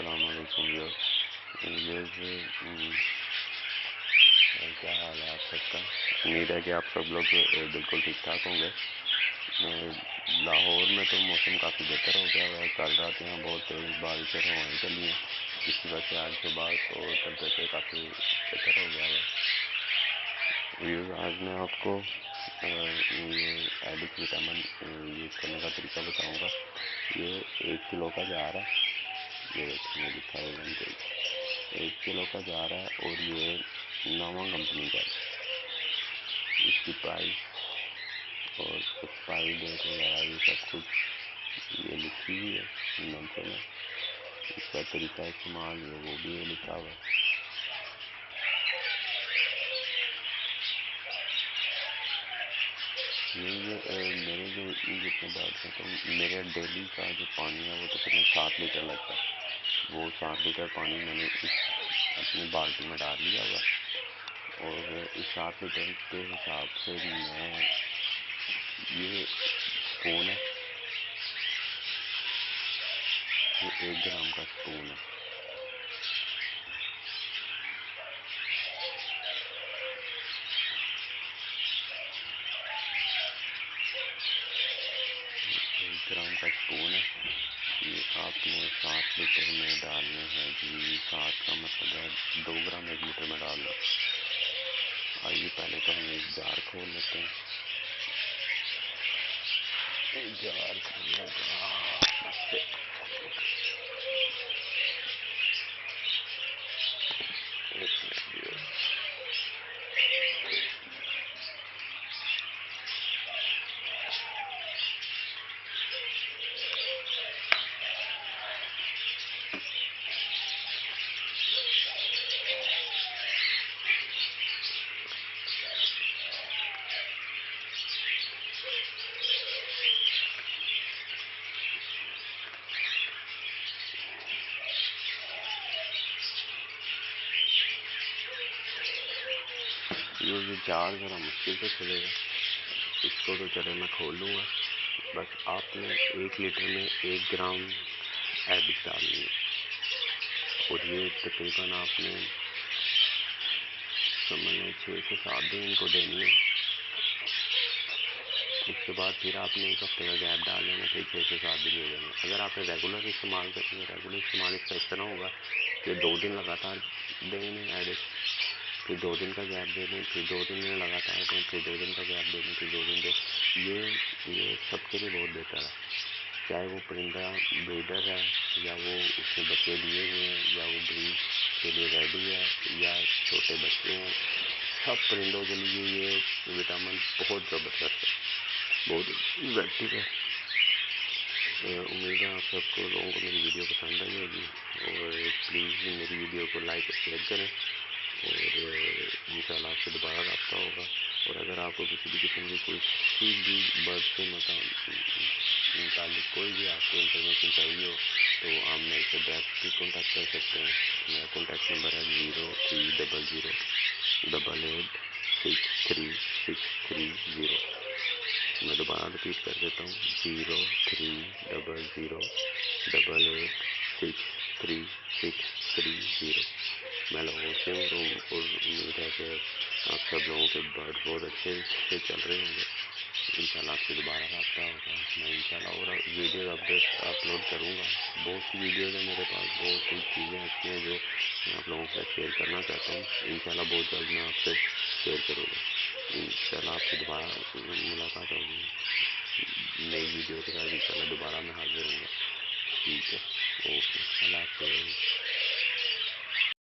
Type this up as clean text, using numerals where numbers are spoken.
السلام علیکم ویورز، کیا حال ہے آپ سب کا؟ امید ہے کہ آپ سب لوگ بالکل ٹھیک ٹھاک ہوں گے۔ لاہور میں تو موسم کافی بہتر ہو گیا ہوا ہے۔ کل رات یہاں بہت تیز بارش اور ہوائیں چلی ہیں، جس کی وجہ سے آج صبح تو ٹمپریچر کافی بہتر ہو گیا ہوا ہے۔ ویورز، آج میں آپ کو یہ ایڈک وٹامن یوز کرنے کا طریقہ بتاؤں گا۔ یہ 1 کلو کا جار ہے، یہ دیکھنے لکھا ہوا ہے 1 کلو کا جار ہے، اور یہ نواں کمپنی کا ہے۔ اس کی پرائس اور ایکسپائری ڈیٹ وغیرہ یہ سب کچھ یہ لکھی ہوئی ہے، مینشن ہے۔ اس کا طریقہ استعمال یہ وہ بھی لکھا ہوا ہے۔ میرے جو جتنے برڈس ہیں تو میرے ڈیلی کا جو پانی ہے وہ تقریباً 7 لیٹر لگتا ہے۔ وہ 7 لیٹر پانی میں نے اس اپنی بالٹی میں ڈال لیا ہوا، اور اس 7 لیٹر کے حساب سے میں یہ سپون ہے، یہ 1 گرام کا سپون ہے۔ گرام کا سپون ہے، یہ آپ نے 7 لیٹر میں ڈالنے ہیں جی۔ 7 کا مطلب ہے 2 گرام 1 لیٹر میں ڈالنا۔ آئیے پہلے تو ہم ایک جار کھول لیتے ہیں۔ جار کھولنے کا یہ جار ذرا مشکل سے کھلے گا، اس کو تو چلے میں کھول لوں گا۔ بس آپ نے 1 لیٹر میں 1 گرام ایڈک ڈالنی ہے، اور یہ تقریباً آپ نے سمجھ لیں 6 سے 7 دن ان کو دینی ہے۔ اس کے بعد پھر آپ نے 1 ہفتے کا گیپ ڈال لینا، پھر 6 سے 7 دن ہو جائیں گے۔ اگر آپ نے ریگولر استعمال کریں گے، ریگولر استعمال اس کا اس طرح ہوگا کہ 2 دن لگاتار دیں گے ایڈک، پھر 2 دن کا گیپ دے دیں، پھر 2 دن میں لگاتار دیں، پھر 2 دن کا گیپ دے دیں، پھر 2 دن دیں۔ یہ سب کے لیے بہت بہتر ہے، چاہے وہ پرندہ بریڈر ہے، یا وہ اس نے بچے دیے ہوئے ہیں، یا وہ بریڈ کے لیے ریڈی ہے، یا چھوٹے بچے ہیں۔ سب پرندوں کے لیے یہ وٹامن بہت زبردست ہے، بہت افیکٹو ہے۔ امید ہے آپ سب کو لوگوں کو میری ویڈیو پسند آئی ہوگی، اور پلیز میری ویڈیو کو لائک اور شیئر کریں، اور انشاءاللہ آپ سے دوبارہ رابطہ ہوگا۔ اور اگر آپ کو کسی بھی قسم کی کوئی بھی برڈ سے متعلق کوئی بھی آپ کو انفارمیشن چاہیے ہو تو آپ میرے سے ڈائریکٹلی کانٹیکٹ کر سکتے ہیں۔ میرا کانٹیکٹ نمبر ہے 0300886630۔ میں دوبارہ رپیٹ کر دیتا ہوں 0300886630۔ میں لاہور سے ہوں، اور امید ہے کہ آپ سب لوگوں کے برڈ بہت اچھے سے چل رہے ہوں گے۔ انشاءاللہ آپ سے دوبارہ رابطہ ہوگا۔ میں انشاءاللہ اور ویڈیوز اپلوڈ کروں گا۔ بہت سی ویڈیوز ہیں میرے پاس، بہت سی چیزیں ایسی ہیں جو میں آپ لوگوں کے ساتھ شیئر کرنا چاہتا ہوں۔ انشاءاللہ بہت جلد میں آپ سے شیئر کروں گا۔ انشاءاللہ آپ سے دوبارہ ملاقات ہوگی نئی ویڈیو کے ساتھ، انشاءاللہ دوبارہ۔